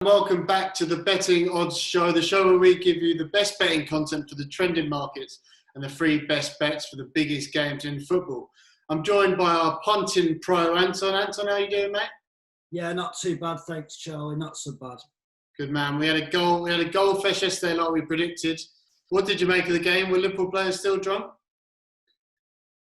Welcome back to the Betting Odds Show, the show where we give you the best betting content for the trending markets and the free best bets for the biggest games in football. I'm joined by our punting pro, Anton. Anton, how you doing, mate? Yeah, not too bad, thanks, Charlie. Not so bad. Good man. We had a goal fest yesterday, like we predicted. What did you make of the game? Were Liverpool players still drunk?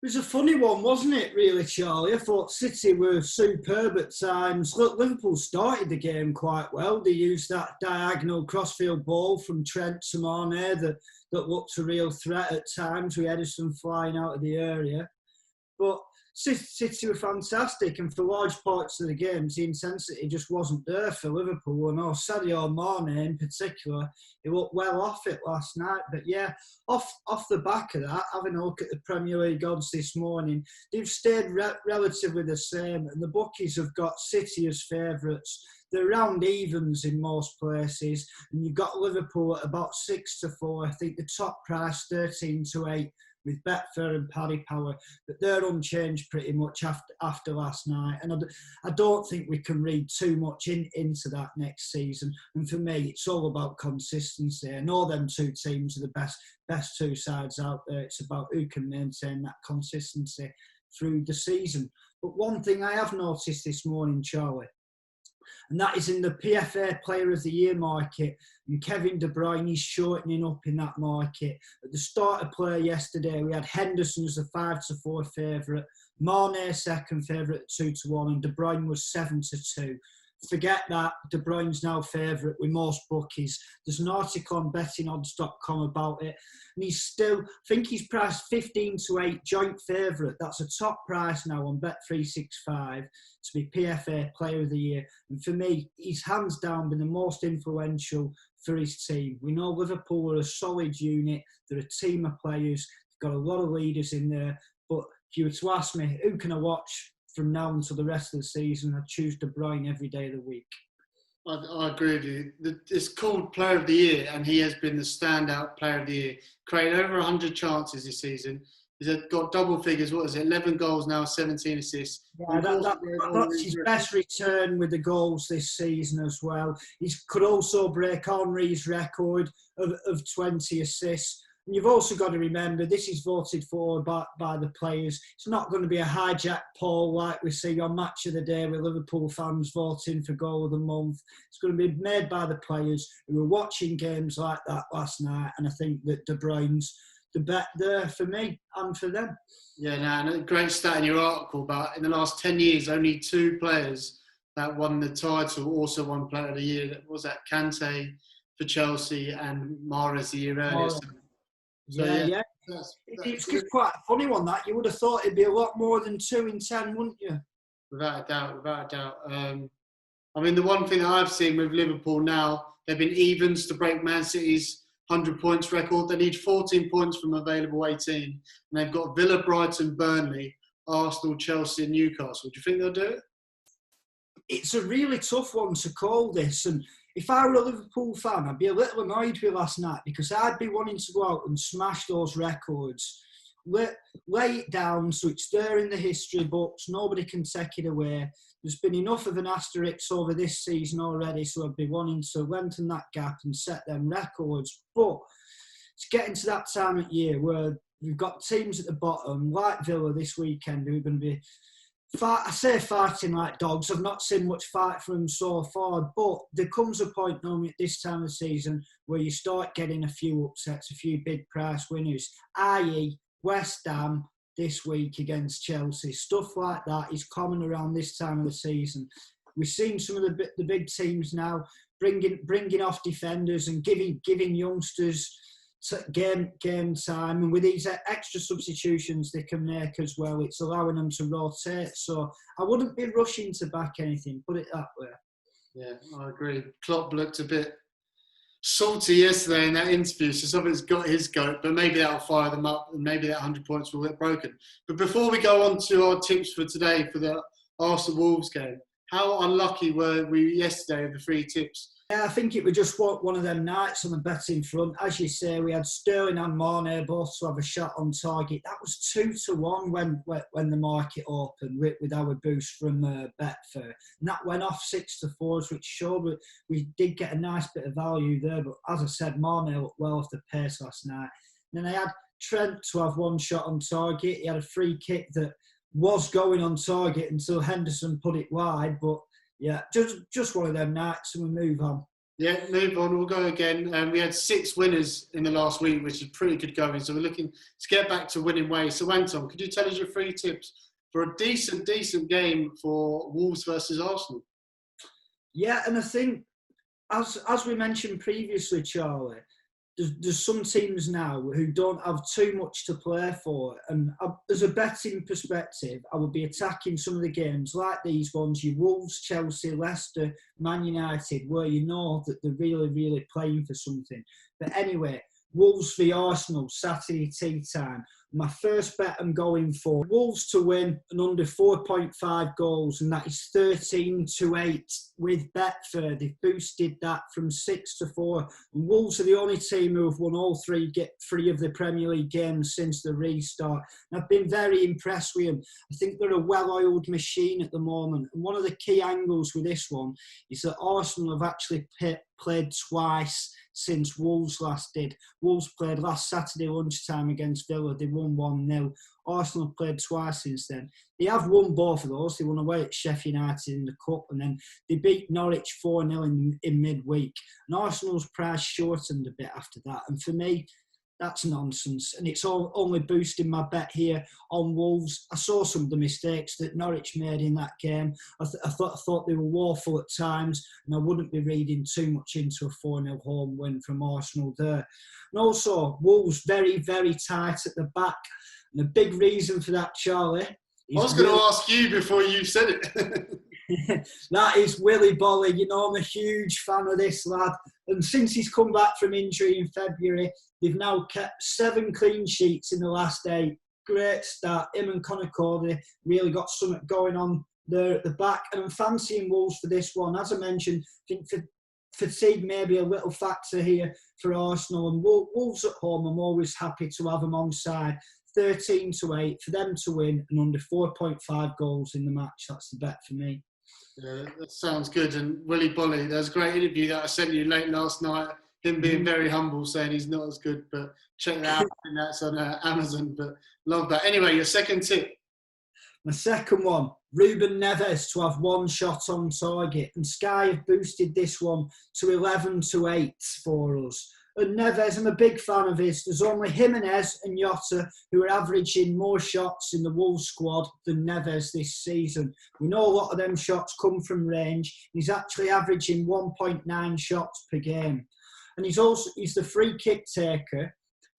It was a funny one, wasn't it, really, Charlie? I thought City were superb at times. Look, Liverpool started the game quite well. They used that diagonal crossfield ball from Trent to Mane that looked a real threat at times with Ederson flying out of the area. But City were fantastic, and for large parts of the game, the intensity just wasn't there for Liverpool. And Sadio Mane in particular, he looked well off it last night. But yeah, off the back of that, having a look at the Premier League odds this morning, they've stayed relatively the same, and the bookies have got City as favourites. They're around evens in most places, and you've got Liverpool at about 6-4. I think the top price 13-8. With Betfair and Paddy Power, but they're unchanged pretty much after last night. And I don't think we can read too much into that next season. And for me, it's all about consistency. I know them two teams are the best two sides out there. It's about who can maintain that consistency through the season. But one thing I have noticed this morning, Charlie, and that is in the PFA Player of the Year market. And Kevin De Bruyne is shortening up in that market. At the start of play yesterday, we had Henderson as a 5-4 favourite, Mane second favourite at 2-1, and De Bruyne was 7-2. Forget that, De Bruyne's now favourite with most bookies. There's an article on bettingodds.com about it. And he's still, I think he's priced 15-8 joint favourite. That's a top price now on Bet365 to be PFA Player of the Year. And for me, he's hands down been the most influential for his team. We know Liverpool are a solid unit. They're a team of players. They've got a lot of leaders in there. But if you were to ask me, who can I watch from now until the rest of the season, I'd choose De Bruyne every day of the week. I agree with you. It's called Player of the Year, and he has been the standout Player of the Year. Created over 100 chances this season. He's got double figures. What is it? 11 goals now, 17 assists. Yeah, that's his best return with the goals this season as well. He could also break Henry's record of 20 assists. And you've also got to remember, this is voted for by the players. It's not going to be a hijack poll like we see on Match of the Day with Liverpool fans voting for Goal of the Month. It's going to be made by the players who were watching games like that last night. And I think that De Bruyne's the bet there for me and for them. Yeah, and a great stat in your article about in the last 10 years, only two players that won the title also won Player of the Year. That was that Kante for Chelsea and Mahrez the year earlier. So, yeah. It's quite a funny one, that. You would have thought it'd be a lot more than 2 in 10, wouldn't you? Without a doubt. I mean, the one thing that I've seen with Liverpool now, they've been evens to break Man City's 100 points record. They need 14 points from available 18. And they've got Villa, Brighton, Burnley, Arsenal, Chelsea and Newcastle. Do you think they'll do it? It's a really tough one to call this. And if I were a Liverpool fan, I'd be a little annoyed with last night because I'd be wanting to go out and smash those records. Lay it down so it's there in the history books. Nobody can take it away. There's been enough of an asterisk over this season already, so I'd be wanting to lengthen that gap and set them records. But it's getting to that time of year where we've got teams at the bottom, like Villa this weekend, who are going to be fighting like dogs. I've not seen much fight from them so far, but there comes a point normally at this time of the season where you start getting a few upsets, a few big price winners, i.e. West Ham this week against Chelsea. Stuff like that is common around this time of the season. We've seen some of the big teams now bringing off defenders and giving youngsters game time, and with these extra substitutions they can make as well, it's allowing them to rotate. So I wouldn't be rushing to back anything, put it that way. Yeah, I agree. Klopp looked a bit salty yesterday in that interview, so something's got his goat, but maybe that'll fire them up and maybe that 100 points will get broken. But before we go on to our tips for today for the Arsenal-Wolves game, How unlucky were we yesterday with the 3 tips? Yeah, I think it was just one of them nights on the betting front. As you say, we had Sterling and Mane both to have a shot on target. That was 2-1 when the market opened with our boost from Betfair. And that went off 6-4, which showed we did get a nice bit of value there. But as I said, Mane looked well off the pace last night. And then I had Trent to have 1 shot on target. He had a free kick that was going on target until Henderson put it wide. But yeah, just one of them nights, and we move on. Yeah, move on. We'll go again. We had 6 winners in the last week, which is pretty good going. So we're looking to get back to winning ways. So Anton, could you tell us your 3 tips for a decent game for Wolves versus Arsenal? Yeah, and I think, as we mentioned previously, Charlie, there's some teams now who don't have too much to play for. And as a betting perspective, I would be attacking some of the games like these ones, your Wolves, Chelsea, Leicester, Man United, where you know that they're really, really playing for something. But anyway, Wolves v Arsenal, Saturday tea time. My first bet I'm going for Wolves to win and under 4.5 goals, and that is 13-8 with Betfair. They've boosted that from 6-4. And Wolves are the only team who have won all 3 of the Premier League games since the restart. And I've been very impressed with them. I think they're a well-oiled machine at the moment. And one of the key angles with this one is that Arsenal have actually played twice since Wolves last did. Wolves played last Saturday lunchtime against Villa. They won 1-0. Arsenal played twice since then. They have won both of those. They won away at Sheffield United in the Cup, and then they beat Norwich 4-0 in midweek. And Arsenal's price shortened a bit after that. And for me, that's nonsense. And it's only boosting my bet here on Wolves. I saw some of the mistakes that Norwich made in that game. I thought they were woeful at times, and I wouldn't be reading too much into a 4-0 home win from Arsenal there. And also, Wolves very, very tight at the back. And the big reason for that, Charlie... I was going to ask you before you said it. That is Willy Bolly. You know, I'm a huge fan of this lad. And since he's come back from injury in February, they've now kept 7 clean sheets in the last 8. Great start. Him and Conor Cody really got something going on there at the back. And I'm fancying Wolves for this one. As I mentioned, I think fatigue may be a little factor here for Arsenal. And Wolves at home, I'm always happy to have them on side. 13-8 for them to win and under 4.5 goals in the match. That's the bet for me. Yeah, that sounds good. And Willy Bolly, there was a great interview that I sent you late last night. Him being very humble, saying he's not as good, but check that out. And that's on Amazon. But love that. Anyway, your second tip. My second one, Ruben Neves to have 1 shot on target. And Sky have boosted this one to 11-8 for us. And Neves, I'm a big fan of his. There's only Jimenez and Jota who are averaging more shots in the Wolves squad than Neves this season. We know a lot of them shots come from range. He's actually averaging 1.9 shots per game. And he's the free kick taker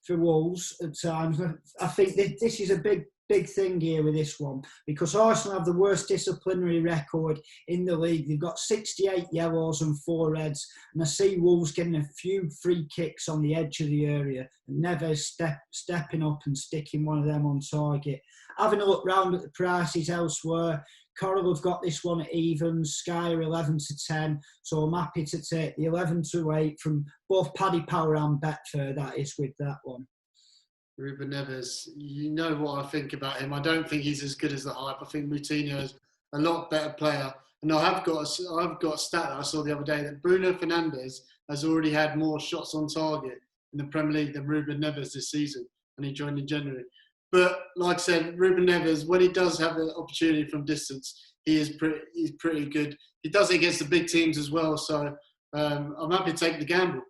for Wolves at times. I think this is a big thing here with this one, because Arsenal have the worst disciplinary record in the league. They've got 68 yellows and 4 reds, and I see Wolves getting a few free kicks on the edge of the area, and Neves stepping up and sticking one of them on target. Having a look round at the prices elsewhere, Coral have got this one at evens, Sky are 11-10, so I'm happy to take the 11-8 from both Paddy Power and Betfair, that is, with that one. Ruben Neves, you know what I think about him. I don't think he's as good as the hype. I think Moutinho is a lot better player. And I've got a stat that I saw the other day that Bruno Fernandes has already had more shots on target in the Premier League than Ruben Neves this season, and he joined in January. But like I said, Ruben Neves, when he does have the opportunity from distance, he's pretty good. He does it against the big teams as well. So I'm happy to take the gamble.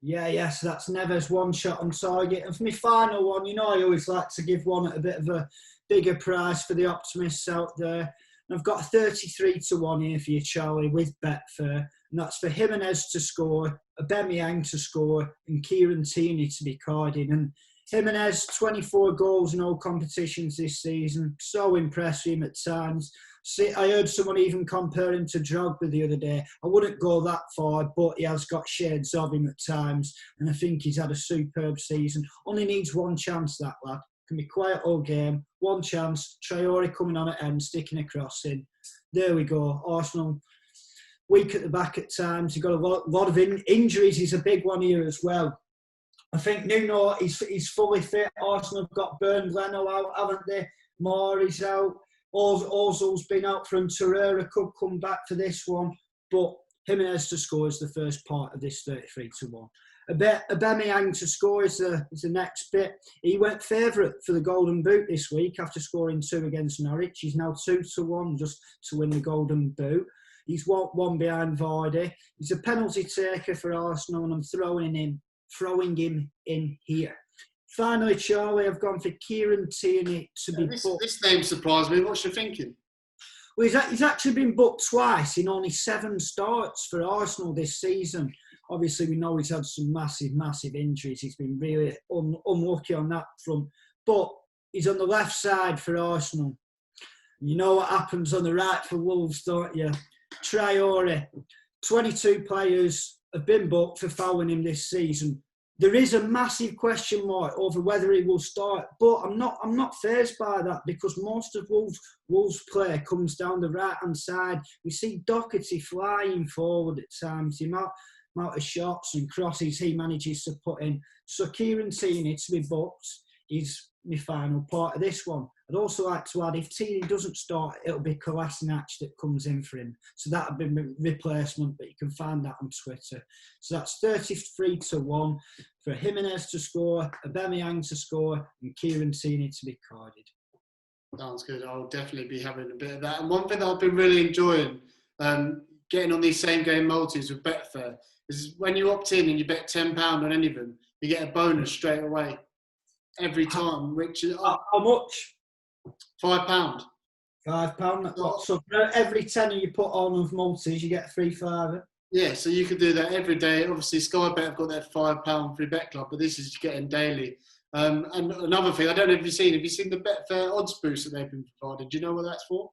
Yeah, so that's Neves 1 shot on target. And for my final one, you know I always like to give one at a bit of a bigger price for the optimists out there. And I've got 33-1 here for you, Charlie, with Betfair. And that's for Jimenez to score, Aubameyang to score, and Kieran Tierney to be carded. And Jimenez, 24 goals in all competitions this season. So impressed with him at times. See, I heard someone even compare him to Drogba the other day. I wouldn't go that far, but he has got shades of him at times. And I think he's had a superb season. Only needs 1 chance, that lad. Can be quiet all game. 1 chance. Traore coming on at end, sticking a cross in. there we go. Arsenal weak at the back at times. You've got a lot of injuries. Is a big one here as well. I think Nuno is fully fit. Arsenal have got Bernd Leno out, haven't they? Moore is out. Ozil's been out from Torreira, could come back for this one. But Jimenez to score is the first part of this 33-1. Aubameyang to score is the next bit. He went favourite for the Golden Boot this week after scoring 2 against Norwich. He's now 2-1 just to win the Golden Boot. He's one behind Vardy. He's a penalty taker for Arsenal, and I'm throwing him in here. Finally, Charlie, I've gone for Kieran Tierney to be booked. This name surprised me. What's you thinking? Well, he's actually been booked twice in only 7 starts for Arsenal this season. Obviously, we know he's had some massive injuries. He's been really unlucky on that front. But he's on the left side for Arsenal. You know what happens on the right for Wolves, don't you? Traore. 22 players have been booked for fouling him this season. There is a massive question mark over whether he will start, but I'm not fazed by that because most of Wolves' play comes down the right-hand side. We see Doherty flying forward at times. The amount of shots and crosses he manages to put in. So Kieran Tierney to be booked is my final part of this one. I'd also like to add, if Tierney doesn't start, it'll be Kolasinac that comes in for him. So that would be my replacement, but you can find that on Twitter. So that's 33-1 for Jimenez to score, Aubameyang to score, and Kieran Tierney to be carded. Sounds good. I'll definitely be having a bit of that. And one thing that I've been really enjoying, getting on these same game multis with Betfair, is when you opt in and you bet £10 on any of them, you get a bonus straight away every time, which is how much? £5. £5. So for every tenner you put on of multis, you get a free fiver. Yeah, so you could do that every day. Obviously, Sky Bet have got their £5 free bet club, but this is getting daily. And another thing, I don't know if you've seen the Betfair odds boost that they've been providing? Do you know what that's for?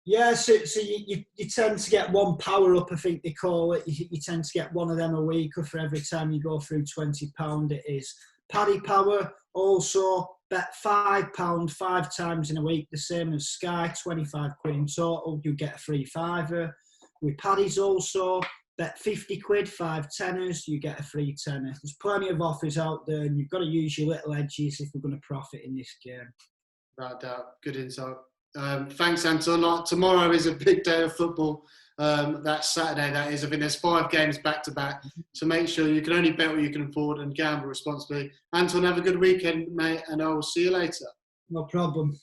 Yeah, so you tend to get one power up, I think they call it. You tend to get one of them a week, or for every time you go through £20, it is. Paddy Power also bet £5 5 times in a week, the same as Sky, 25 quid in total. You get a free fiver. With Paddy's also bet 50 quid, 5 tenors, you get a free tenner. There's plenty of offers out there, and you've got to use your little edges if we're going to profit in this game. Without doubt. Good insight. Thanks, Anton. Tomorrow is a big day of football. That's Saturday, that is. I think there's 5 games back-to-back. So make sure you can only bet what you can afford and gamble responsibly. Anton, have a good weekend, mate, and I will see you later. No problem.